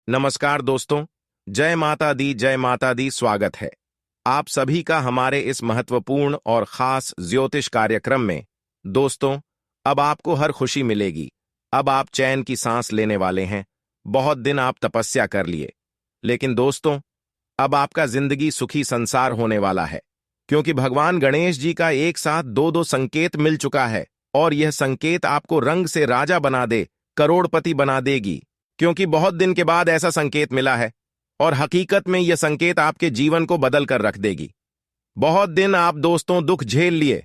नमस्कार दोस्तों। जय माता दी स्वागत है आप सभी का हमारे इस महत्वपूर्ण और खास ज्योतिष कार्यक्रम में। दोस्तों, अब आपको हर खुशी मिलेगी। अब आप चैन की सांस लेने वाले हैं। बहुत दिन आप तपस्या कर लिए, लेकिन दोस्तों, अब आपका जिंदगी सुखी संसार होने वाला है, क्योंकि भगवान गणेश जी का एक साथ दो संकेत मिल चुका है। और यह संकेत आपको रंग से राजा बना दे, करोड़पति बना देगी, क्योंकि बहुत दिन के बाद ऐसा संकेत मिला है और हकीकत में यह संकेत आपके जीवन को बदल कर रख देगी। बहुत दिन आप दोस्तों दुख झेल लिए,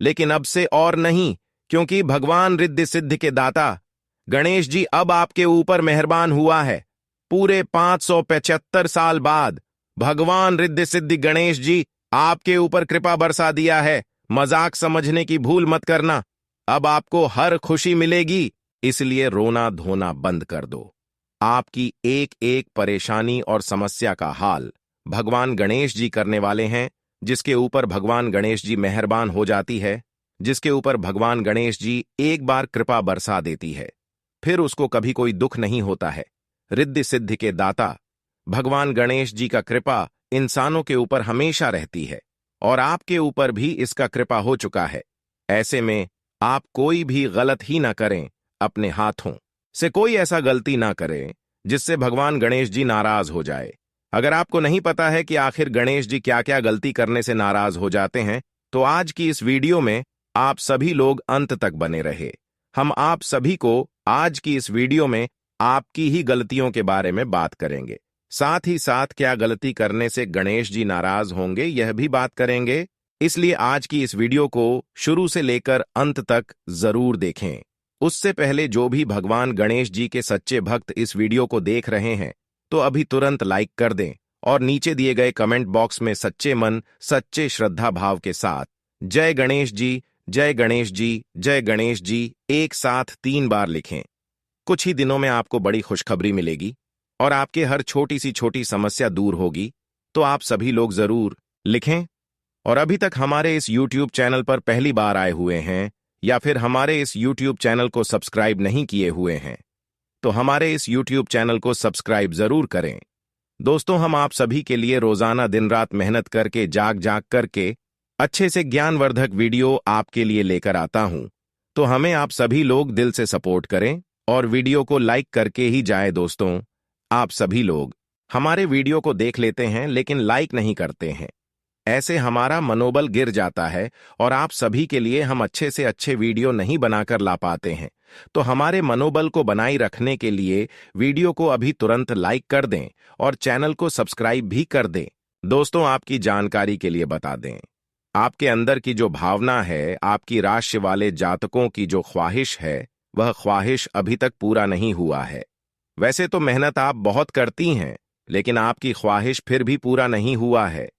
लेकिन अब से और नहीं, क्योंकि भगवान रिद्धि सिद्धि के दाता गणेश जी अब आपके ऊपर मेहरबान हुआ है। पूरे 575 साल बाद भगवान रिद्धि सिद्धि गणेश जी आपके ऊपर कृपा बरसा दिया है। मजाक समझने की भूल मत करना। अब आपको हर खुशी मिलेगी, इसलिए रोना धोना बंद कर दो। आपकी एक एक परेशानी और समस्या का हाल भगवान गणेश जी करने वाले हैं। जिसके ऊपर भगवान गणेश जी मेहरबान हो जाती है, जिसके ऊपर भगवान गणेश जी एक बार कृपा बरसा देती है, फिर उसको कभी कोई दुख नहीं होता है। रिद्धि सिद्धि के दाता भगवान गणेश जी का कृपा इंसानों के ऊपर हमेशा रहती है, और आपके ऊपर भी इसका कृपा हो चुका है। ऐसे में आप कोई भी गलत ही ना करें, अपने हाथों से कोई ऐसा गलती ना करें जिससे भगवान गणेश जी नाराज हो जाए। अगर आपको नहीं पता है कि आखिर गणेश जी क्या क्या गलती करने से नाराज हो जाते हैं, तो आज की इस वीडियो में आप सभी लोग अंत तक बने रहे। हम आप सभी को आज की इस वीडियो में आपकी ही गलतियों के बारे में बात करेंगे। साथ ही साथ क्या गलती करने से गणेश जी नाराज होंगे, यह भी बात करेंगे। इसलिए आज की इस वीडियो को शुरू से लेकर अंत तक जरूर देखें। उससे पहले जो भी भगवान गणेश जी के सच्चे भक्त इस वीडियो को देख रहे हैं, तो अभी तुरंत लाइक कर दें और नीचे दिए गए कमेंट बॉक्स में सच्चे मन सच्चे श्रद्धा भाव के साथ जय गणेश जी, जय गणेश जी, जय गणेश जी एक साथ 3 बार लिखें। कुछ ही दिनों में आपको बड़ी खुशखबरी मिलेगी और आपके हर छोटी सी छोटी समस्या दूर होगी। तो आप सभी लोग जरूर लिखें। और अभी तक हमारे इस YouTube चैनल पर पहली बार आए हुए हैं, या फिर हमारे इस YouTube चैनल को सब्सक्राइब नहीं किए हुए हैं, तो हमारे इस YouTube चैनल को सब्सक्राइब जरूर करें। दोस्तों, हम आप सभी के लिए रोजाना दिन रात मेहनत करके जाग जाग करके अच्छे से ज्ञानवर्धक वीडियो आपके लिए लेकर आता हूं। तो हमें आप सभी लोग दिल से सपोर्ट करें और वीडियो को लाइक करके ही जाए। दोस्तों, आप सभी लोग हमारे वीडियो को देख लेते हैं लेकिन लाइक नहीं करते हैं। ऐसे हमारा मनोबल गिर जाता है और आप सभी के लिए हम अच्छे से अच्छे वीडियो नहीं बनाकर ला पाते हैं। तो हमारे मनोबल को बनाए रखने के लिए वीडियो को अभी तुरंत लाइक कर दें और चैनल को सब्सक्राइब भी कर दें। दोस्तों, आपकी जानकारी के लिए बता दें, आपके अंदर की जो भावना है, आपकी राशि वाले जातकों की जो ख्वाहिश है, वह ख्वाहिश अभी तक पूरा नहीं हुआ है। वैसे तो मेहनत आप बहुत करती हैं, लेकिन आपकी ख्वाहिश फिर भी पूरा नहीं हुआ है।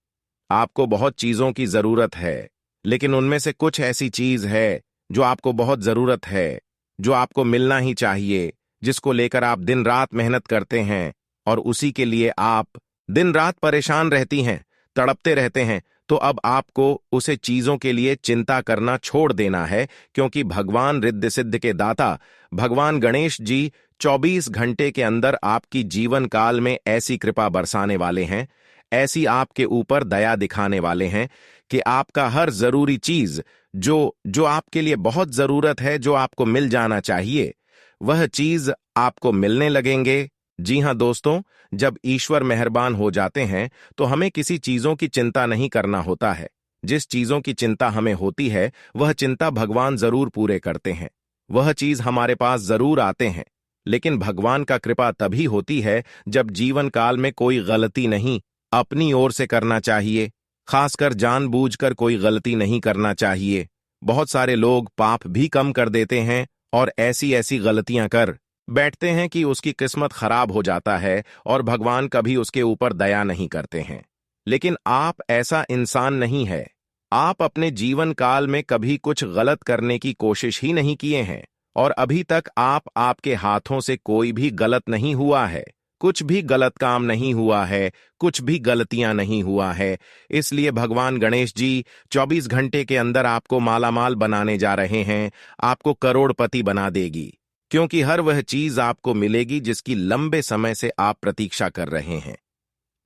आपको बहुत चीजों की जरूरत है, लेकिन उनमें से कुछ ऐसी चीज है जो आपको बहुत जरूरत है, जो आपको मिलना ही चाहिए, जिसको लेकर आप दिन रात मेहनत करते हैं और उसी के लिए आप दिन रात परेशान रहती हैं, तड़पते रहते हैं। तो अब आपको उसे चीजों के लिए चिंता करना छोड़ देना है, क्योंकि भगवान रिद्धि सिद्धि के दाता भगवान गणेश जी 24 घंटे के अंदर आपकी जीवन काल में ऐसी कृपा बरसाने वाले हैं, ऐसी आपके ऊपर दया दिखाने वाले हैं कि आपका हर जरूरी चीज जो आपके लिए बहुत जरूरत है, जो आपको मिल जाना चाहिए, वह चीज आपको मिलने लगेंगे। जी हां दोस्तों, जब ईश्वर मेहरबान हो जाते हैं तो हमें किसी चीजों की चिंता नहीं करना होता है। जिस चीजों की चिंता हमें होती है, वह चिंता भगवान जरूर पूरे करते हैं, वह चीज हमारे पास जरूर आते हैं। लेकिन भगवान का कृपा तभी होती है जब जीवन काल में कोई गलती नहीं अपनी ओर से करना चाहिए, खासकर जानबूझकर कोई गलती नहीं करना चाहिए। बहुत सारे लोग पाप भी कम कर देते हैं और ऐसी ऐसी गलतियां कर बैठते हैं कि उसकी किस्मत खराब हो जाता है और भगवान कभी उसके ऊपर दया नहीं करते हैं। लेकिन आप ऐसा इंसान नहीं है। आप अपने जीवन काल में कभी कुछ गलत करने की कोशिश ही नहीं किए हैं, और अभी तक आपके हाथों से कोई भी गलत नहीं हुआ है, कुछ भी गलत काम नहीं हुआ है, कुछ भी गलतियां नहीं हुआ है। इसलिए भगवान गणेश जी 24 घंटे के अंदर आपको मालामाल बनाने जा रहे हैं, आपको करोड़पति बना देगी। क्योंकि हर वह चीज आपको मिलेगी जिसकी लंबे समय से आप प्रतीक्षा कर रहे हैं।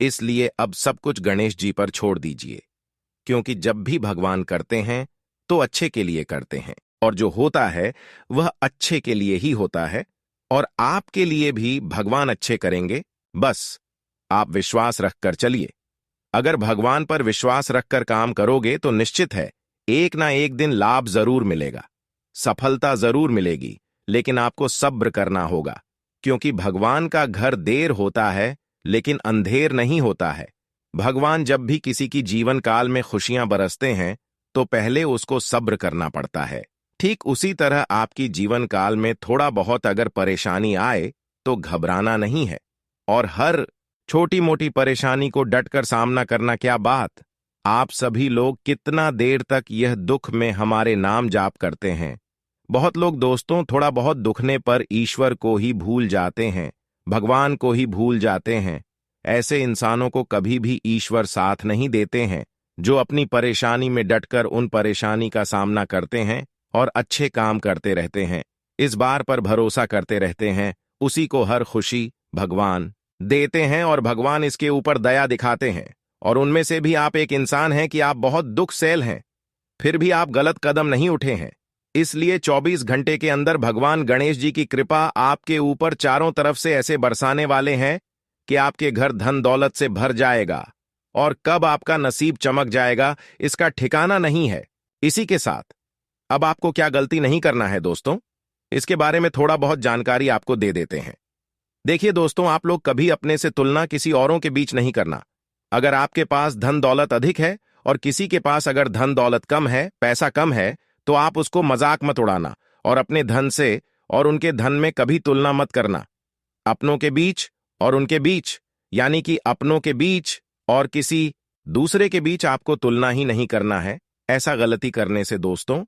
इसलिए अब सब कुछ गणेश जी पर छोड़ दीजिए, क्योंकि जब भी भगवान करते हैं तो अच्छे के लिए करते हैं, और जो होता है वह अच्छे के लिए ही होता है, और आपके लिए भी भगवान अच्छे करेंगे। बस आप विश्वास रखकर चलिए। अगर भगवान पर विश्वास रखकर काम करोगे तो निश्चित है एक ना एक दिन लाभ जरूर मिलेगा, सफलता जरूर मिलेगी, लेकिन आपको सब्र करना होगा, क्योंकि भगवान का घर देर होता है लेकिन अंधेर नहीं होता है। भगवान जब भी किसी की जीवन काल में खुशियां बरसते हैं तो पहले उसको सब्र करना पड़ता है। ठीक उसी तरह आपकी जीवन काल में थोड़ा बहुत अगर परेशानी आए तो घबराना नहीं है, और हर छोटी मोटी परेशानी को डटकर सामना करना। क्या बात, आप सभी लोग कितना देर तक यह दुख में हमारे नाम जाप करते हैं। बहुत लोग दोस्तों थोड़ा बहुत दुखने पर ईश्वर को ही भूल जाते हैं, भगवान को ही भूल जाते हैं। ऐसे इंसानों को कभी भी ईश्वर साथ नहीं देते हैं। जो अपनी परेशानी में डटकर उन परेशानी का सामना करते हैं और अच्छे काम करते रहते हैं, इस बार पर भरोसा करते रहते हैं, उसी को हर खुशी भगवान देते हैं, और भगवान इसके ऊपर दया दिखाते हैं। और उनमें से भी आप एक इंसान हैं कि आप बहुत दुख सहल हैं, फिर भी आप गलत कदम नहीं उठे हैं। इसलिए 24 घंटे के अंदर भगवान गणेश जी की कृपा आपके ऊपर चारों तरफ से ऐसे बरसाने वाले हैं कि आपके घर धन दौलत से भर जाएगा, और कब आपका नसीब चमक जाएगा इसका ठिकाना नहीं है। इसी के साथ अब आपको क्या गलती नहीं करना है दोस्तों, इसके बारे में थोड़ा बहुत जानकारी आपको दे देते हैं। देखिए दोस्तों, आप लोग कभी अपने से तुलना किसी औरों के बीच नहीं करना। अगर आपके पास धन दौलत अधिक है और किसी के पास अगर धन दौलत कम है, पैसा कम है, तो आप उसको मजाक मत उड़ाना, और अपने धन से और उनके धन में कभी तुलना मत करना। अपनों के बीच और उनके बीच, यानी कि अपनों के बीच और किसी दूसरे के बीच आपको तुलना ही नहीं करना है। ऐसा गलती करने से दोस्तों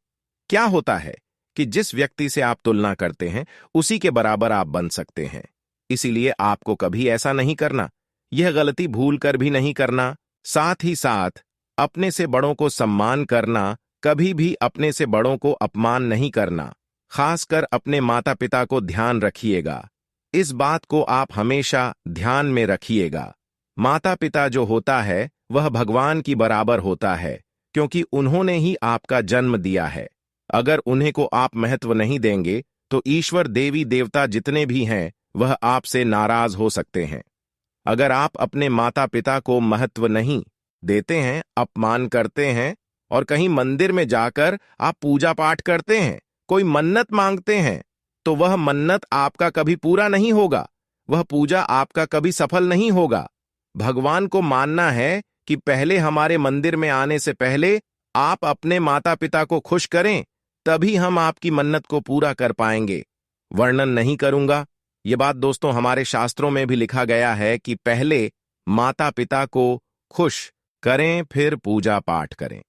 क्या होता है कि जिस व्यक्ति से आप तुलना करते हैं उसी के बराबर आप बन सकते हैं। इसीलिए आपको कभी ऐसा नहीं करना, यह गलती भूल कर भी नहीं करना। साथ ही साथ अपने से बड़ों को सम्मान करना, कभी भी अपने से बड़ों को अपमान नहीं करना। खासकर अपने माता पिता को ध्यान रखिएगा, इस बात को आप हमेशा ध्यान में रखिएगा। माता पिता जो होता है वह भगवान की बराबर होता है, क्योंकि उन्होंने ही आपका जन्म दिया है। अगर उन्हें को आप महत्व नहीं देंगे तो ईश्वर देवी देवता जितने भी हैं वह आपसे नाराज हो सकते हैं। अगर आप अपने माता पिता को महत्व नहीं देते हैं, अपमान करते हैं, और कहीं मंदिर में जाकर आप पूजा पाठ करते हैं, कोई मन्नत मांगते हैं, तो वह मन्नत आपका कभी पूरा नहीं होगा, वह पूजा आपका कभी सफल नहीं होगा। भगवान को मानना है कि पहले हमारे मंदिर में आने से पहले आप अपने माता पिता को खुश करें, तभी हम आपकी मन्नत को पूरा कर पाएंगे। वर्णन नहीं करूंगा, ये बात दोस्तों हमारे शास्त्रों में भी लिखा गया है कि पहले माता पिता को खुश करें फिर पूजा पाठ करें।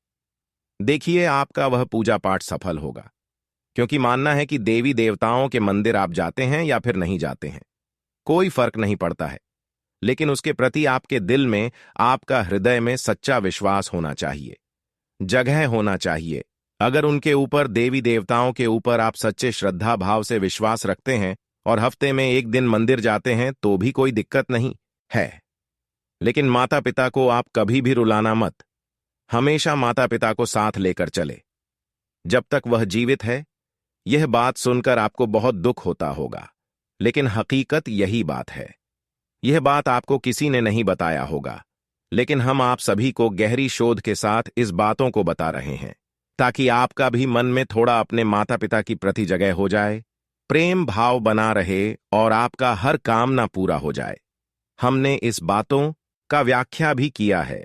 देखिए आपका वह पूजा पाठ सफल होगा, क्योंकि मानना है कि देवी देवताओं के मंदिर आप जाते हैं या फिर नहीं जाते हैं, कोई फर्क नहीं पड़ता है, लेकिन उसके प्रति आपके दिल में, आपका हृदय में सच्चा विश्वास होना चाहिए, जगह होना चाहिए। अगर उनके ऊपर, देवी देवताओं के ऊपर आप सच्चे श्रद्धा भाव से विश्वास रखते हैं और हफ्ते में एक दिन मंदिर जाते हैं तो भी कोई दिक्कत नहीं है। लेकिन माता पिता को आप कभी भी रुलाना मत, हमेशा माता पिता को साथ लेकर चले जब तक वह जीवित है। यह बात सुनकर आपको बहुत दुख होता होगा, लेकिन हकीकत यही बात है। यह बात आपको किसी ने नहीं बताया होगा, लेकिन हम आप सभी को गहरी शोध के साथ इस बातों को बता रहे हैं, ताकि आपका भी मन में थोड़ा अपने माता पिता की प्रति जगह हो जाए, प्रेम भाव बना रहे और आपका हर कामना पूरा हो जाए। हमने इस बातों का व्याख्या भी किया है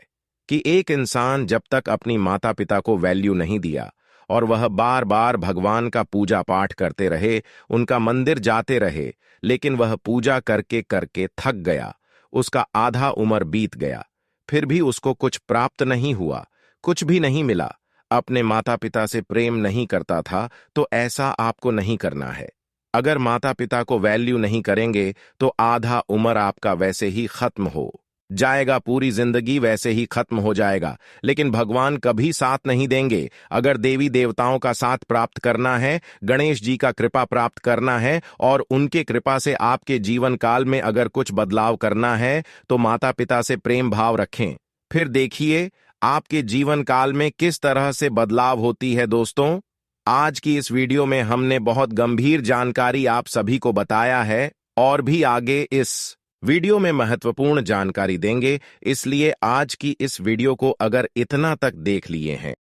कि एक इंसान जब तक अपनी माता पिता को वैल्यू नहीं दिया और वह बार बार भगवान का पूजा पाठ करते रहे, उनका मंदिर जाते रहे, लेकिन वह पूजा करके करके थक गया, उसका आधा उम्र बीत गया, फिर भी उसको कुछ प्राप्त नहीं हुआ, कुछ भी नहीं मिला, अपने माता पिता से प्रेम नहीं करता था, तो ऐसा आपको नहीं करना है। अगर माता पिता को वैल्यू नहीं करेंगे तो आधा उम्र आपका वैसे ही खत्म हो। जाएगा, पूरी जिंदगी वैसे ही खत्म हो जाएगा। लेकिन भगवान कभी साथ नहीं देंगे। अगर देवी देवताओं का साथ प्राप्त करना है, गणेश जी का कृपा प्राप्त करना है और उनके कृपा से आपके जीवन काल में अगर कुछ बदलाव करना है, तो माता पिता से प्रेम भाव रखें। फिर देखिए आपके जीवन काल में किस तरह से बदलाव होती है। दोस्तों, आज की इस वीडियो में हमने बहुत गंभीर जानकारी आप सभी को बताया है और भी आगे इस वीडियो में महत्वपूर्ण जानकारी देंगे। इसलिए आज की इस वीडियो को अगर इतना तक देख लिए हैं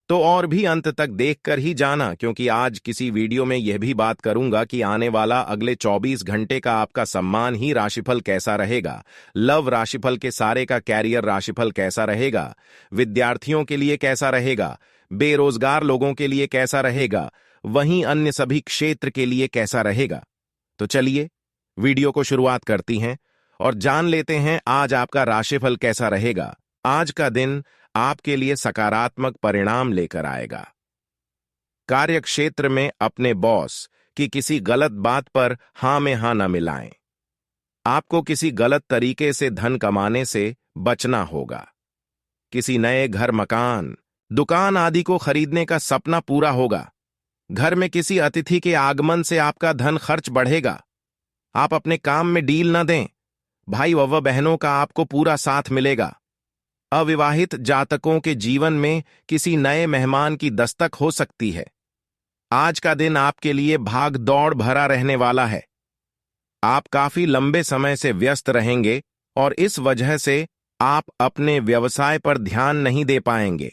तो और भी अंत तक देखकर ही जाना, क्योंकि आज किसी वीडियो में यह भी बात करूंगा कि आने वाला अगले 24 घंटे का आपका सम्मान ही राशिफल कैसा रहेगा, लव राशिफल के सारे का कैरियर राशिफल कैसा रहेगा, विद्यार्थियों के लिए कैसा रहेगा, बेरोजगार लोगों के लिए कैसा रहेगा, वहीं अन्य सभी क्षेत्र के लिए कैसा रहेगा। तो चलिए वीडियो को शुरुआत करती हैं और जान लेते हैं आज आपका राशिफल कैसा रहेगा। आज का दिन आपके लिए सकारात्मक परिणाम लेकर आएगा। कार्य क्षेत्र में अपने बॉस की किसी गलत बात पर हां में हां न मिलाएं। आपको किसी गलत तरीके से धन कमाने से बचना होगा। किसी नए घर, मकान, दुकान आदि को खरीदने का सपना पूरा होगा। घर में किसी अतिथि के आगमन से आपका धन खर्च बढ़ेगा। आप अपने काम में डील न दें। भाई व बहनों का आपको पूरा साथ मिलेगा। अविवाहित जातकों के जीवन में किसी नए मेहमान की दस्तक हो सकती है। आज का दिन आपके लिए भाग दौड़ भरा रहने वाला है। आप काफी लंबे समय से व्यस्त रहेंगे और इस वजह से आप अपने व्यवसाय पर ध्यान नहीं दे पाएंगे।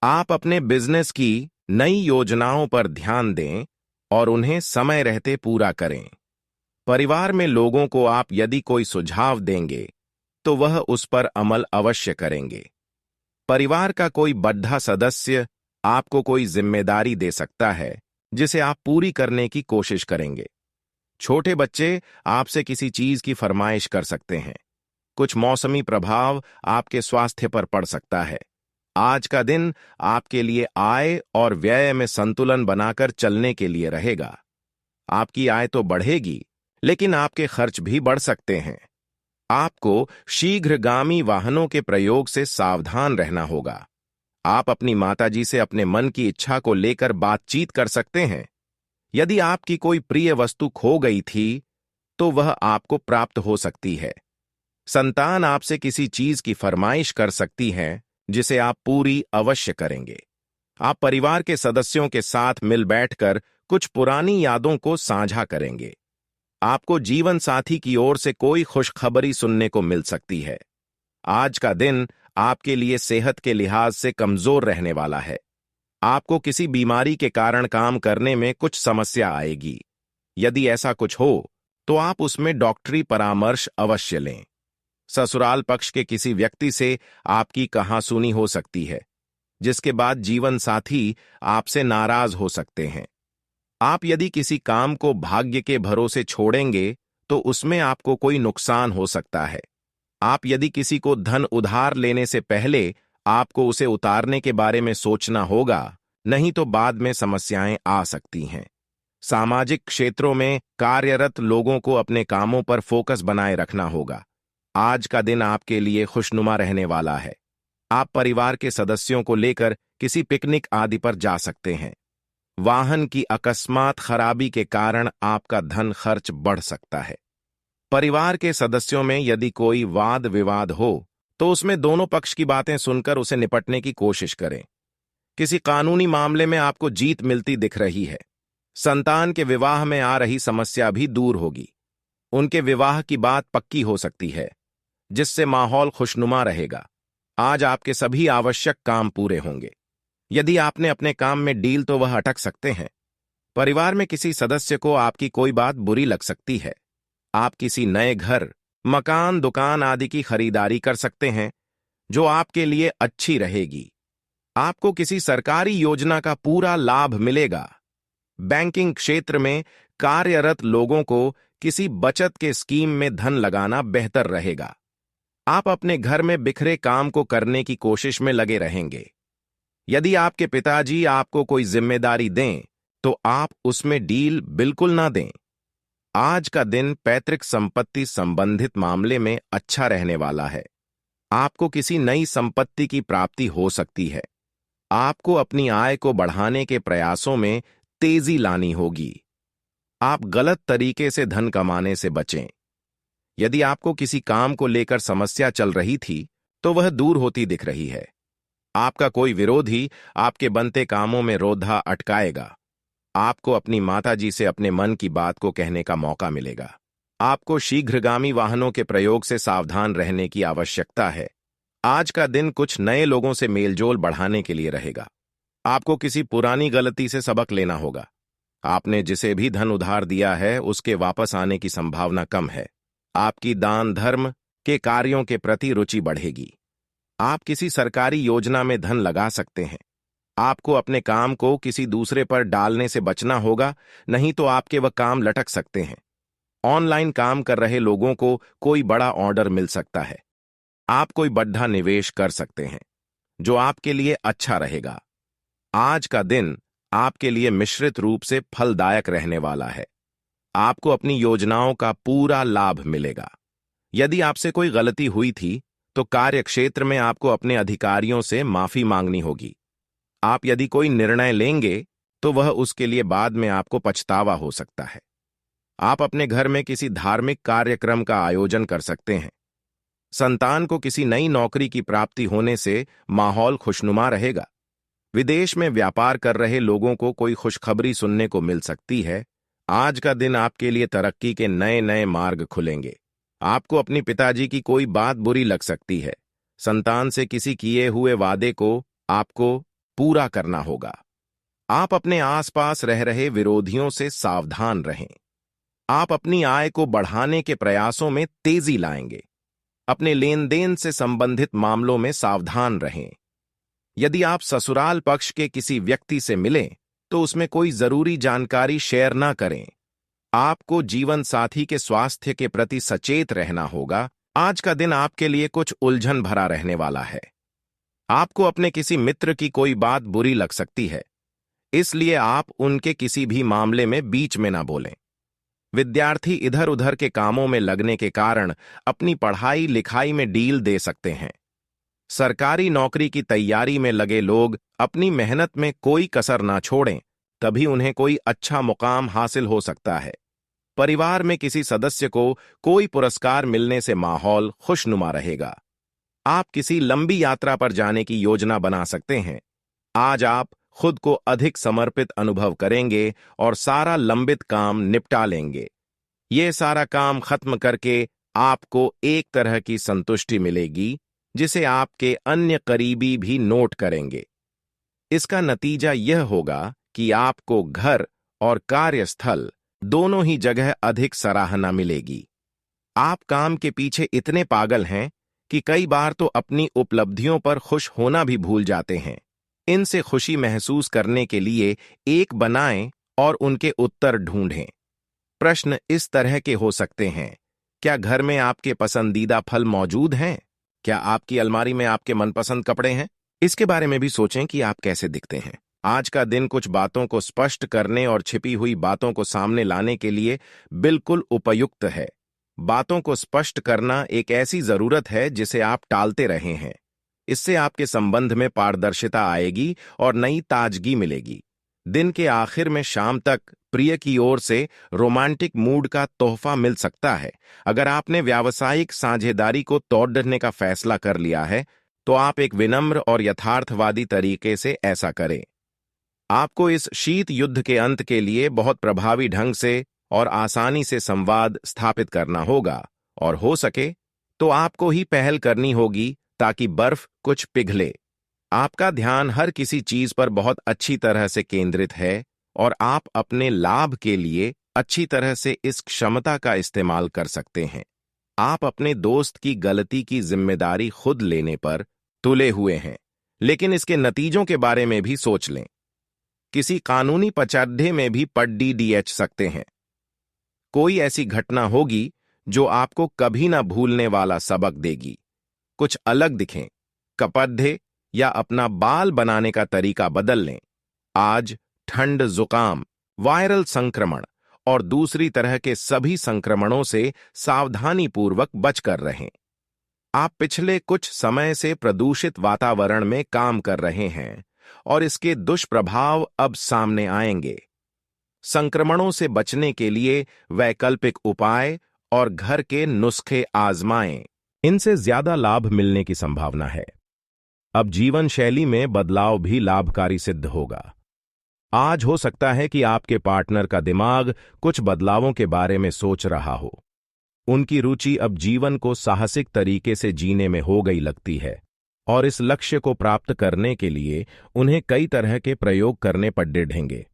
आप अपने बिजनेस की नई योजनाओं पर ध्यान दें और उन्हें समय रहते पूरा करें। परिवार में लोगों को आप यदि कोई सुझाव देंगे तो वह उस पर अमल अवश्य करेंगे। परिवार का कोई बड़ा सदस्य आपको कोई जिम्मेदारी दे सकता है जिसे आप पूरी करने की कोशिश करेंगे। छोटे बच्चे आपसे किसी चीज की फरमाइश कर सकते हैं। कुछ मौसमी प्रभाव आपके स्वास्थ्य पर पड़ सकता है। आज का दिन आपके लिए आय और व्यय में संतुलन बनाकर चलने के लिए रहेगा। आपकी आय तो बढ़ेगी, लेकिन आपके खर्च भी बढ़ सकते हैं। आपको शीघ्रगामी वाहनों के प्रयोग से सावधान रहना होगा। आप अपनी माताजी से अपने मन की इच्छा को लेकर बातचीत कर सकते हैं। यदि आपकी कोई प्रिय वस्तु खो गई थी तो वह आपको प्राप्त हो सकती है। संतान आपसे किसी चीज की फरमाइश कर सकती है जिसे आप पूरी अवश्य करेंगे। आप परिवार के सदस्यों के साथ मिल बैठकर कुछ पुरानी यादों को साझा करेंगे। आपको जीवन साथी की ओर से कोई खुशखबरी सुनने को मिल सकती है। आज का दिन आपके लिए सेहत के लिहाज से कमजोर रहने वाला है। आपको किसी बीमारी के कारण काम करने में कुछ समस्या आएगी। यदि ऐसा कुछ हो तो आप उसमें डॉक्टरी परामर्श अवश्य लें। ससुराल पक्ष के किसी व्यक्ति से आपकी कहासुनी हो सकती है, जिसके बाद जीवन साथी आपसे नाराज हो सकते हैं। आप यदि किसी काम को भाग्य के भरोसे छोड़ेंगे तो उसमें आपको कोई नुकसान हो सकता है। आप यदि किसी को धन उधार लेने से पहले आपको उसे उतारने के बारे में सोचना होगा, नहीं तो बाद में समस्याएं आ सकती हैं। सामाजिक क्षेत्रों में कार्यरत लोगों को अपने कामों पर फोकस बनाए रखना होगा। आज का दिन आपके लिए खुशनुमा रहने वाला है। आप परिवार के सदस्यों को लेकर किसी पिकनिक आदि पर जा सकते हैं। वाहन की अकस्मात खराबी के कारण आपका धन खर्च बढ़ सकता है। परिवार के सदस्यों में यदि कोई वाद विवाद हो तो उसमें दोनों पक्ष की बातें सुनकर उसे निपटने की कोशिश करें। किसी कानूनी मामले में आपको जीत मिलती दिख रही है। संतान के विवाह में आ रही समस्या भी दूर होगी। उनके विवाह की बात पक्की हो सकती है, जिससे माहौल खुशनुमा रहेगा। आज आपके सभी आवश्यक काम पूरे होंगे। यदि आपने अपने काम में डील तो वह अटक सकते हैं। परिवार में किसी सदस्य को आपकी कोई बात बुरी लग सकती है। आप किसी नए घर, मकान, दुकान आदि की खरीदारी कर सकते हैं जो आपके लिए अच्छी रहेगी। आपको किसी सरकारी योजना का पूरा लाभ मिलेगा। बैंकिंग क्षेत्र में कार्यरत लोगों को किसी बचत के स्कीम में धन लगाना बेहतर रहेगा। आप अपने घर में बिखरे काम को करने की कोशिश में लगे रहेंगे। यदि आपके पिताजी आपको कोई जिम्मेदारी दें तो आप उसमें डील बिल्कुल ना दें। आज का दिन पैतृक संपत्ति संबंधित मामले में अच्छा रहने वाला है। आपको किसी नई संपत्ति की प्राप्ति हो सकती है। आपको अपनी आय को बढ़ाने के प्रयासों में तेजी लानी होगी। आप गलत तरीके से धन कमाने से बचें। यदि आपको किसी काम को लेकर समस्या चल रही थी, तो वह दूर होती दिख रही है। आपका कोई विरोधी आपके बनते कामों में रोधा अटकाएगा। आपको अपनी माताजी से अपने मन की बात को कहने का मौका मिलेगा। आपको शीघ्रगामी वाहनों के प्रयोग से सावधान रहने की आवश्यकता है। आज का दिन कुछ नए लोगों से मेलजोल बढ़ाने के लिए रहेगा। आपको किसी पुरानी गलती से सबक लेना होगा। आपने जिसे भी धन उधार दिया है, उसके वापस आने की संभावना कम है। आपकी दान धर्म के कार्यों के प्रति रुचि बढ़ेगी। आप किसी सरकारी योजना में धन लगा सकते हैं। आपको अपने काम को किसी दूसरे पर डालने से बचना होगा, नहीं तो आपके वह काम लटक सकते हैं। ऑनलाइन काम कर रहे लोगों को कोई बड़ा ऑर्डर मिल सकता है। आप कोई बड़ा निवेश कर सकते हैं, जो आपके लिए अच्छा रहेगा। आज का दिन आपके लिए मिश्रित रूप से फलदायक रहने वाला है। आपको अपनी योजनाओं का पूरा लाभ मिलेगा। यदि आपसे कोई गलती हुई थी, तो कार्यक्षेत्र में आपको अपने अधिकारियों से माफी मांगनी होगी। आप यदि कोई निर्णय लेंगे, तो वह उसके लिए बाद में आपको पछतावा हो सकता है। आप अपने घर में किसी धार्मिक कार्यक्रम का आयोजन कर सकते हैं। संतान को किसी नई नौकरी की प्राप्ति होने से माहौल खुशनुमा रहेगा। विदेश में व्यापार कर रहे लोगों को कोई खुशखबरी सुनने को मिल सकती है। आज का दिन आपके लिए तरक्की के नए नए मार्ग खुलेंगे। आपको अपनी पिताजी की कोई बात बुरी लग सकती है। संतान से किसी किए हुए वादे को आपको पूरा करना होगा। आप अपने आसपास रह रहे विरोधियों से सावधान रहें। आप अपनी आय को बढ़ाने के प्रयासों में तेजी लाएंगे। अपने लेन देन से संबंधित मामलों में सावधान रहें। यदि आप ससुराल पक्ष के किसी व्यक्ति से मिलें, तो उसमें कोई जरूरी जानकारी शेयर ना करें। आपको जीवन साथी के स्वास्थ्य के प्रति सचेत रहना होगा। आज का दिन आपके लिए कुछ उलझन भरा रहने वाला है। आपको अपने किसी मित्र की कोई बात बुरी लग सकती है, इसलिए आप उनके किसी भी मामले में बीच में ना बोलें। विद्यार्थी इधर उधर के कामों में लगने के कारण अपनी पढ़ाई लिखाई में ढील दे सकते हैं। सरकारी नौकरी की तैयारी में लगे लोग अपनी मेहनत में कोई कसर ना छोड़ें, तभी उन्हें कोई अच्छा मुकाम हासिल हो सकता है। परिवार में किसी सदस्य को कोई पुरस्कार मिलने से माहौल खुशनुमा रहेगा। आप किसी लंबी यात्रा पर जाने की योजना बना सकते हैं। आज आप खुद को अधिक समर्पित अनुभव करेंगे और सारा लंबित काम निपटा लेंगे। ये सारा काम खत्म करके आपको एक तरह की संतुष्टि मिलेगी, जिसे आपके अन्य करीबी भी नोट करेंगे। इसका नतीजा यह होगा कि आपको घर और कार्यस्थल दोनों ही जगह अधिक सराहना मिलेगी। आप काम के पीछे इतने पागल हैं कि कई बार तो अपनी उपलब्धियों पर खुश होना भी भूल जाते हैं। इनसे खुशी महसूस करने के लिए एक बनाएं और उनके उत्तर ढूंढें। प्रश्न इस तरह के हो सकते हैं: क्या घर में आपके पसंदीदा फल मौजूद हैं? क्या आपकी अलमारी में आपके मनपसंद कपड़े हैं? इसके बारे में भी सोचें कि आप कैसे दिखते हैं। आज का दिन कुछ बातों को स्पष्ट करने और छिपी हुई बातों को सामने लाने के लिए बिल्कुल उपयुक्त है। बातों को स्पष्ट करना एक ऐसी जरूरत है जिसे आप टालते रहे हैं। इससे आपके संबंध में पारदर्शिता आएगी और नई ताजगी मिलेगी। दिन के आखिर में शाम तक प्रिय की ओर से रोमांटिक मूड का तोहफा मिल सकता है। अगर आपने व्यावसायिक साझेदारी को तोड़ने का फैसला कर लिया है, तो आप एक विनम्र और यथार्थवादी तरीके से ऐसा करें। आपको इस शीत युद्ध के अंत के लिए बहुत प्रभावी ढंग से और आसानी से संवाद स्थापित करना होगा, और हो सके तो आपको ही पहल करनी होगी ताकि बर्फ कुछ पिघले। आपका ध्यान हर किसी चीज पर बहुत अच्छी तरह से केंद्रित है और आप अपने लाभ के लिए अच्छी तरह से इस क्षमता का इस्तेमाल कर सकते हैं। आप अपने दोस्त की गलती की जिम्मेदारी खुद लेने पर तुले हुए हैं, लेकिन इसके नतीजों के बारे में भी सोच लें। किसी कानूनी पचड्ढे में भी पड्डी डीएच सकते हैं। कोई ऐसी घटना होगी जो आपको कभी ना भूलने वाला सबक देगी। कुछ अलग दिखें, कपड्ढे या अपना बाल बनाने का तरीका बदल लें। आज ठंड, जुकाम, वायरल संक्रमण और दूसरी तरह के सभी संक्रमणों से सावधानीपूर्वक बचकर रहें। आप पिछले कुछ समय से प्रदूषित वातावरण में काम कर रहे हैं और इसके दुष्प्रभाव अब सामने आएंगे। संक्रमणों से बचने के लिए वैकल्पिक उपाय और घर के नुस्खे आजमाएं। इनसे ज्यादा लाभ मिलने की संभावना है। अब जीवन शैली में बदलाव भी लाभकारी सिद्ध होगा। आज हो सकता है कि आपके पार्टनर का दिमाग कुछ बदलावों के बारे में सोच रहा हो। उनकी रुचि अब जीवन को साहसिक तरीके से जीने में हो गई लगती है और इस लक्ष्य को प्राप्त करने के लिए उन्हें कई तरह के प्रयोग करने पड़ेंगे।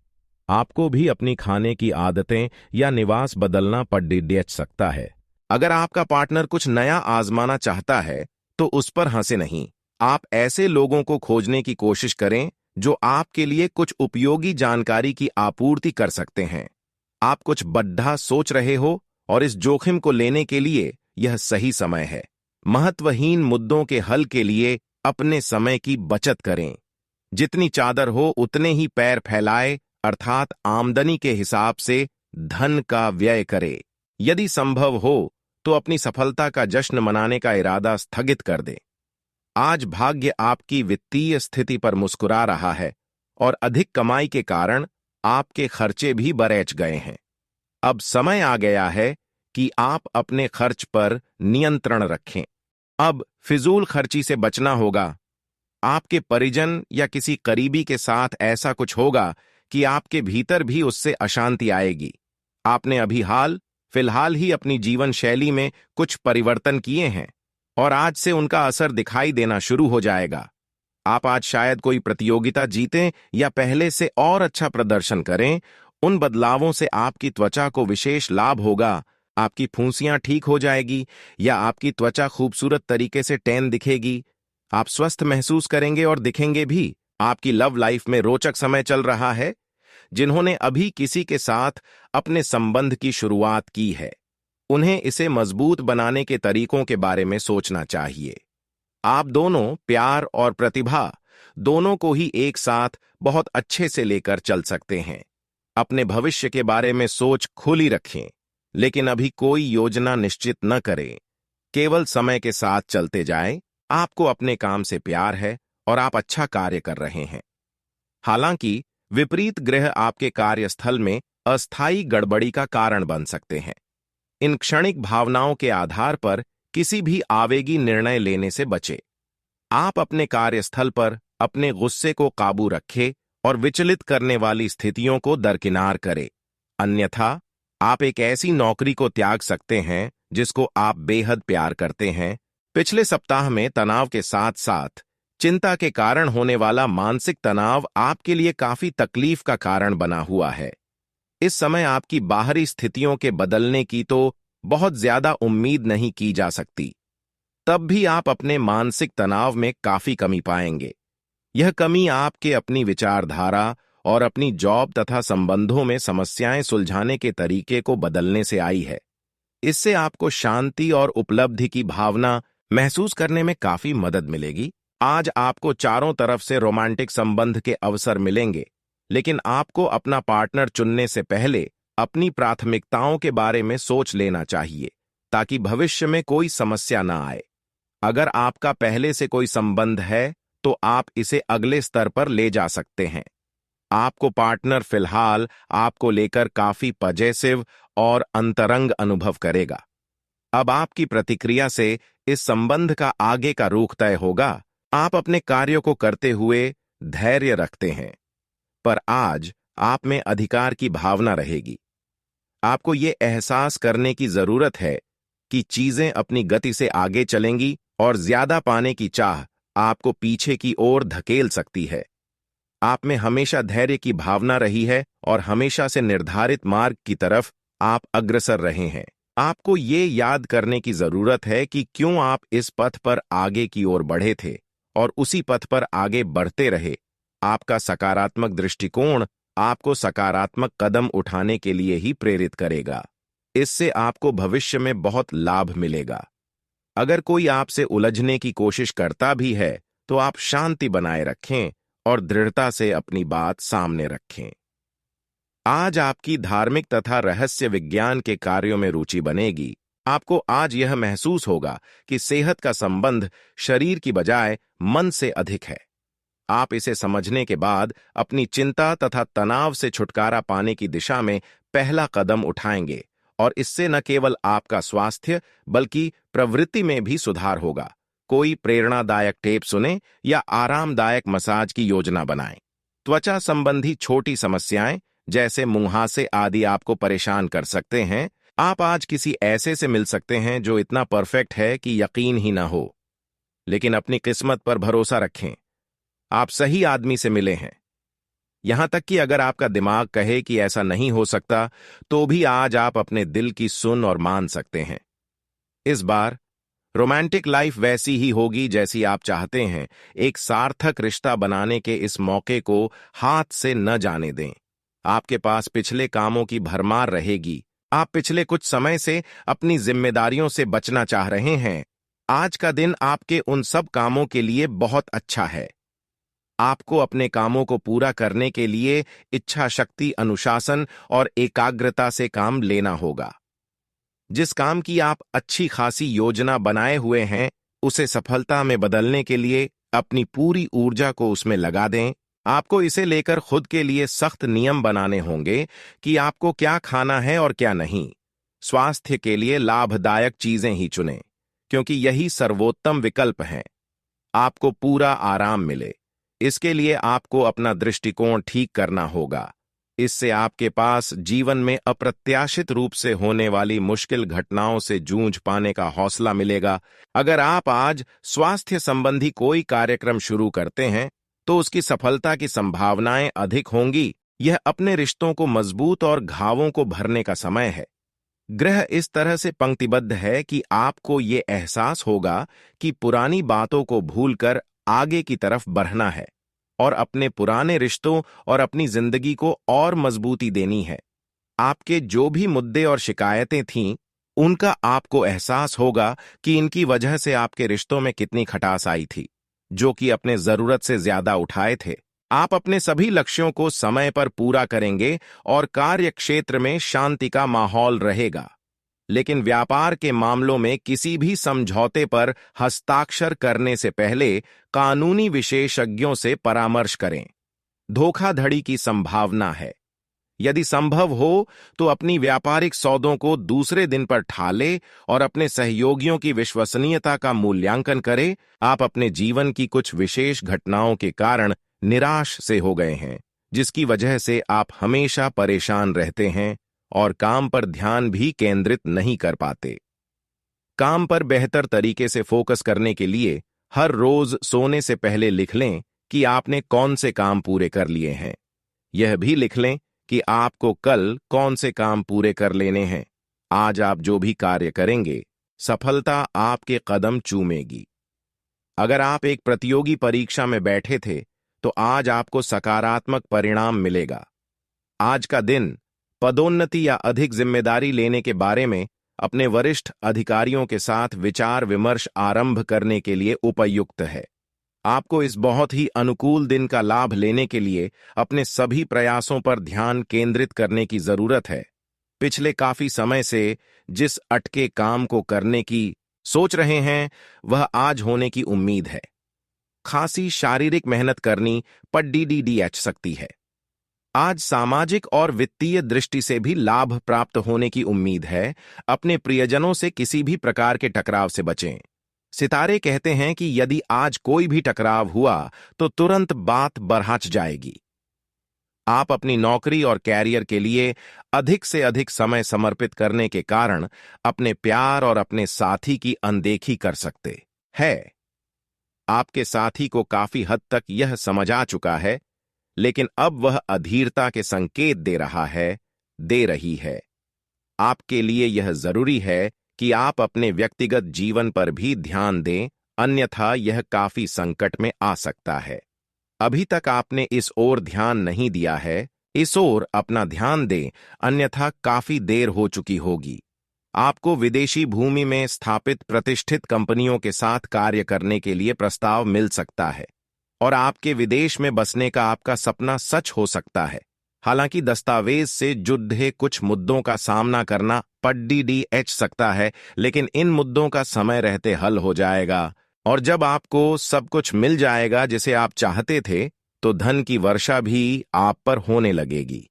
आपको भी अपनी खाने की आदतें या निवास बदलना पड़ सकता है। अगर आपका पार्टनर कुछ नया आजमाना चाहता है तो उस पर हंसे नहीं। आप ऐसे लोगों को खोजने की कोशिश करें जो आपके लिए कुछ उपयोगी जानकारी की आपूर्ति कर सकते हैं। आप कुछ बड़ा सोच रहे हो और इस जोखिम को लेने के लिए यह सही समय है। महत्वहीन मुद्दों के हल के लिए अपने समय की बचत करें। जितनी चादर हो उतने ही पैर फैलाए, अर्थात आमदनी के हिसाब से धन का व्यय करे। यदि संभव हो तो अपनी सफलता का जश्न मनाने का इरादा स्थगित कर दे। आज भाग्य आपकी वित्तीय स्थिति पर मुस्कुरा रहा है और अधिक कमाई के कारण आपके खर्चे भी बरैच गए हैं। अब समय आ गया है कि आप अपने खर्च पर नियंत्रण रखें। अब फिजूल खर्ची से बचना होगा। आपके परिजन या किसी करीबी के साथ ऐसा कुछ होगा कि आपके भीतर भी उससे अशांति आएगी। आपने अभी फिलहाल ही अपनी जीवन शैली में कुछ परिवर्तन किए हैं और आज से उनका असर दिखाई देना शुरू हो जाएगा। आप आज शायद कोई प्रतियोगिता जीतें या पहले से और अच्छा प्रदर्शन करें। उन बदलावों से आपकी त्वचा को विशेष लाभ होगा। आपकी फुंसियां ठीक हो जाएगी या आपकी त्वचा खूबसूरत तरीके से टैन दिखेगी। आप स्वस्थ महसूस करेंगे और दिखेंगे भी। आपकी लव लाइफ में रोचक समय चल रहा है। जिन्होंने अभी किसी के साथ अपने संबंध की शुरुआत की है, उन्हें इसे मजबूत बनाने के तरीकों के बारे में सोचना चाहिए। आप दोनों प्यार और प्रतिभा दोनों को ही एक साथ बहुत अच्छे से लेकर चल सकते हैं। अपने भविष्य के बारे में सोच खुली रखें, लेकिन अभी कोई योजना निश्चित न करें। केवल समय के साथ चलते जाएं। आपको अपने काम से प्यार है और आप अच्छा कार्य कर रहे हैं। हालांकि विपरीत ग्रह आपके कार्यस्थल में अस्थायी गड़बड़ी का कारण बन सकते हैं। इन क्षणिक भावनाओं के आधार पर किसी भी आवेगी निर्णय लेने से बचे। आप अपने कार्यस्थल पर अपने गुस्से को काबू रखें और विचलित करने वाली स्थितियों को दरकिनार करें। अन्यथा आप एक ऐसी नौकरी को त्याग सकते हैं जिसको आप बेहद प्यार करते हैं। पिछले सप्ताह में तनाव के साथ साथ चिंता के कारण होने वाला मानसिक तनाव आपके लिए काफी तकलीफ का कारण बना हुआ है। इस समय आपकी बाहरी स्थितियों के बदलने की तो बहुत ज्यादा उम्मीद नहीं की जा सकती। तब भी आप अपने मानसिक तनाव में काफी कमी पाएंगे। यह कमी आपके अपनी विचारधारा और अपनी जॉब तथा संबंधों में समस्याएं सुलझाने के तरीके को बदलने से आई है। इससे आपको शांति और उपलब्धि की भावना महसूस करने में काफी मदद मिलेगी। आज आपको चारों तरफ से रोमांटिक संबंध के अवसर मिलेंगे, लेकिन आपको अपना पार्टनर चुनने से पहले अपनी प्राथमिकताओं के बारे में सोच लेना चाहिए ताकि भविष्य में कोई समस्या ना आए। अगर आपका पहले से कोई संबंध है तो आप इसे अगले स्तर पर ले जा सकते हैं। आपको पार्टनर फिलहाल आपको लेकर काफी पॉजिटिव और अंतरंग अनुभव करेगा। अब आपकी प्रतिक्रिया से इस संबंध का आगे का रुख तय होगा। आप अपने कार्यों को करते हुए धैर्य रखते हैं, पर आज आप में अधिकार की भावना रहेगी। आपको ये एहसास करने की जरूरत है कि चीजें अपनी गति से आगे चलेंगी और ज्यादा पाने की चाह आपको पीछे की ओर धकेल सकती है। आप में हमेशा धैर्य की भावना रही है और हमेशा से निर्धारित मार्ग की तरफ आप अग्रसर रहे हैं। आपको ये याद करने की जरूरत है कि क्यों आप इस पथ पर आगे की ओर बढ़े थे और उसी पथ पर आगे बढ़ते रहे। आपका सकारात्मक दृष्टिकोण आपको सकारात्मक कदम उठाने के लिए ही प्रेरित करेगा। इससे आपको भविष्य में बहुत लाभ मिलेगा। अगर कोई आपसे उलझने की कोशिश करता भी है तो आप शांति बनाए रखें और दृढ़ता से अपनी बात सामने रखें। आज आपकी धार्मिक तथा रहस्य विज्ञान के कार्यों में रुचि बनेगी। आपको आज यह महसूस होगा कि सेहत का संबंध शरीर की बजाय मन से अधिक है। आप इसे समझने के बाद अपनी चिंता तथा तनाव से छुटकारा पाने की दिशा में पहला कदम उठाएंगे और इससे न केवल आपका स्वास्थ्य बल्कि प्रवृत्ति में भी सुधार होगा। कोई प्रेरणादायक टेप सुने या आरामदायक मसाज की योजना बनाएं। त्वचा संबंधी छोटी समस्याएं जैसे मुंहासे आदि आपको परेशान कर सकते हैं। आप आज किसी ऐसे से मिल सकते हैं जो इतना परफेक्ट है कि यकीन ही ना हो, लेकिन अपनी किस्मत पर भरोसा रखें, आप सही आदमी से मिले हैं। यहां तक कि अगर आपका दिमाग कहे कि ऐसा नहीं हो सकता, तो भी आज आप अपने दिल की सुन और मान सकते हैं। इस बार रोमांटिक लाइफ वैसी ही होगी जैसी आप चाहते हैं। एक सार्थक रिश्ता बनाने के इस मौके को हाथ से न जाने दें। आपके पास पिछले कामों की भरमार रहेगी। आप पिछले कुछ समय से अपनी जिम्मेदारियों से बचना चाह रहे हैं। आज का दिन आपके उन सब कामों के लिए बहुत अच्छा है। आपको अपने कामों को पूरा करने के लिए इच्छा शक्ति, अनुशासन और एकाग्रता से काम लेना होगा। जिस काम की आप अच्छी खासी योजना बनाए हुए हैं, उसे सफलता में बदलने के लिए अपनी पूरी ऊर्जा को उसमें लगा दें। आपको इसे लेकर खुद के लिए सख्त नियम बनाने होंगे कि आपको क्या खाना है और क्या नहीं। स्वास्थ्य के लिए लाभदायक चीजें ही चुनें, क्योंकि यही सर्वोत्तम विकल्प है। आपको पूरा आराम मिले, इसके लिए आपको अपना दृष्टिकोण ठीक करना होगा। इससे आपके पास जीवन में अप्रत्याशित रूप से होने वाली मुश्किल घटनाओं से जूझ पाने का हौसला मिलेगा। अगर आप आज स्वास्थ्य संबंधी कोई कार्यक्रम शुरू करते हैं, तो उसकी सफलता की संभावनाएं अधिक होंगी। यह अपने रिश्तों को मजबूत और घावों को भरने का समय है। ग्रह इस तरह से पंक्तिबद्ध है कि आपको ये एहसास होगा कि पुरानी बातों को भूलकर आगे की तरफ बढ़ना है और अपने पुराने रिश्तों और अपनी जिंदगी को और मजबूती देनी है। आपके जो भी मुद्दे और शिकायतें थीं, उनका आपको एहसास होगा कि इनकी वजह से आपके रिश्तों में कितनी खटास आई थी, जो कि अपने जरूरत से ज्यादा उठाए थे। आप अपने सभी लक्ष्यों को समय पर पूरा करेंगे और कार्य क्षेत्र में शांति का माहौल रहेगा। लेकिन व्यापार के मामलों में किसी भी समझौते पर हस्ताक्षर करने से पहले कानूनी विशेषज्ञों से परामर्श करें। धोखाधड़ी की संभावना है। यदि संभव हो तो अपनी व्यापारिक सौदों को दूसरे दिन पर ठाले और अपने सहयोगियों की विश्वसनीयता का मूल्यांकन करें। आप अपने जीवन की कुछ विशेष घटनाओं के कारण निराश से हो गए हैं, जिसकी वजह से आप हमेशा परेशान रहते हैं और काम पर ध्यान भी केंद्रित नहीं कर पाते। काम पर बेहतर तरीके से फोकस करने के लिए हर रोज सोने से पहले लिख लें कि आपने कौन से काम पूरे कर लिए हैं। यह भी लिख लें कि आपको कल कौन से काम पूरे कर लेने हैं। आज आप जो भी कार्य करेंगे, सफलता आपके कदम चूमेगी। अगर आप एक प्रतियोगी परीक्षा में बैठे थे, तो आज आपको सकारात्मक परिणाम मिलेगा। आज का दिन पदोन्नति या अधिक जिम्मेदारी लेने के बारे में अपने वरिष्ठ अधिकारियों के साथ विचार विमर्श आरंभ करने के लिए उपयुक्त है। आपको इस बहुत ही अनुकूल दिन का लाभ लेने के लिए अपने सभी प्रयासों पर ध्यान केंद्रित करने की जरूरत है। पिछले काफी समय से जिस अटके काम को करने की सोच रहे हैं, वह आज होने की उम्मीद है। खासी शारीरिक मेहनत करनी पड़ सकती है। आज सामाजिक और वित्तीय दृष्टि से भी लाभ प्राप्त होने की उम्मीद है। अपने प्रियजनों से किसी भी प्रकार के टकराव से बचें। सितारे कहते हैं कि यदि आज कोई भी टकराव हुआ तो तुरंत बात बरहाच जाएगी। आप अपनी नौकरी और कैरियर के लिए अधिक से अधिक समय समर्पित करने के कारण अपने प्यार और अपने साथी की अनदेखी कर सकते हैं। आपके साथी को काफी हद तक यह समझ आ चुका है, लेकिन अब वह अधीरता के संकेत दे रही है। आपके लिए यह जरूरी है कि आप अपने व्यक्तिगत जीवन पर भी ध्यान दें, अन्यथा यह काफी संकट में आ सकता है। अभी तक आपने इस ओर ध्यान नहीं दिया है, इस ओर अपना ध्यान दें, अन्यथा काफी देर हो चुकी होगी। आपको विदेशी भूमि में स्थापित प्रतिष्ठित कंपनियों के साथ कार्य करने के लिए प्रस्ताव मिल सकता है और आपके विदेश में बसने का आपका सपना सच हो सकता है। हालांकि दस्तावेज से जुड़े कुछ मुद्दों का सामना करना पड़ीडीएच सकता है, लेकिन इन मुद्दों का समय रहते हल हो जाएगा। और जब आपको सब कुछ मिल जाएगा जिसे आप चाहते थे, तो धन की वर्षा भी आप पर होने लगेगी।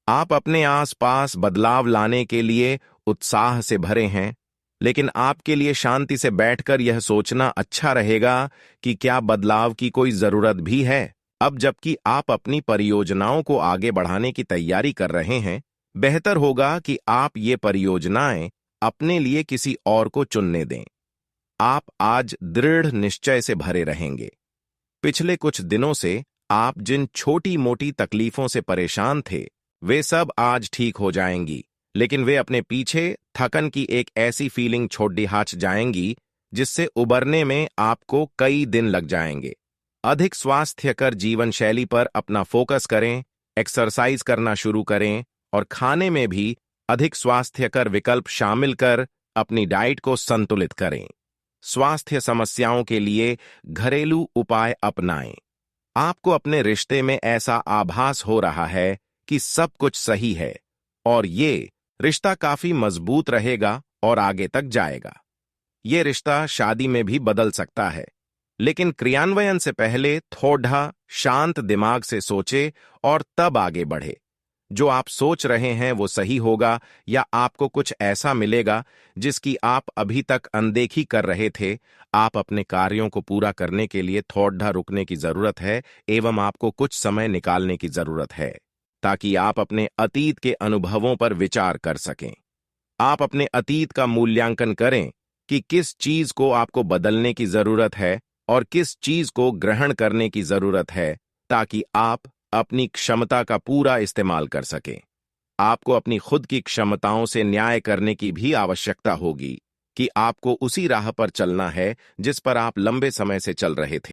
आप अपने आसपास बदलाव लाने के लिए उत्साह से भरे हैं, लेकिन आपके लिए शांति से बैठकर यह सोचना अच्छा रहेगा कि क्या बदलाव की कोई जरूरत भी है। अब जबकि आप अपनी परियोजनाओं को आगे बढ़ाने की तैयारी कर रहे हैं, बेहतर होगा कि आप ये परियोजनाएं अपने लिए किसी और को चुनने दें। आप आज दृढ़ निश्चय से भरे रहेंगे। पिछले कुछ दिनों से आप जिन छोटी मोटी तकलीफों से परेशान थे, वे सब आज ठीक हो जाएंगी, लेकिन वे अपने पीछे थकन की एक ऐसी फीलिंग छोड़ दिहाच जाएंगी जिससे उबरने में आपको कई दिन लग जाएंगे। अधिक स्वास्थ्यकर जीवन शैली पर अपना फोकस करें, एक्सरसाइज करना शुरू करें और खाने में भी अधिक स्वास्थ्यकर विकल्प शामिल कर अपनी डाइट को संतुलित करें। स्वास्थ्य समस्याओं के लिए घरेलू उपाय अपनाएं। आपको अपने रिश्ते में ऐसा आभास हो रहा है कि सब कुछ सही है और ये रिश्ता काफी मजबूत रहेगा और आगे तक जाएगा। ये रिश्ता शादी में भी बदल सकता है, लेकिन क्रियान्वयन से पहले थोड़ा शांत दिमाग से सोचे और तब आगे बढ़े। जो आप सोच रहे हैं वो सही होगा या आपको कुछ ऐसा मिलेगा जिसकी आप अभी तक अनदेखी कर रहे थे। आप अपने कार्यों को पूरा करने के लिए थोड़ा रुकने की जरूरत है एवं आपको कुछ समय निकालने की जरूरत है ताकि आप अपने अतीत के अनुभवों पर विचार कर सकें। आप अपने अतीत का मूल्यांकन करें कि किस चीज को आपको बदलने की जरूरत है और किस चीज को ग्रहण करने की जरूरत है, ताकि आप अपनी क्षमता का पूरा इस्तेमाल कर सकें। आपको अपनी खुद की क्षमताओं से न्याय करने की भी आवश्यकता होगी कि आपको उसी राह पर चलना है जिस पर आप लंबे समय से चल रहे थे।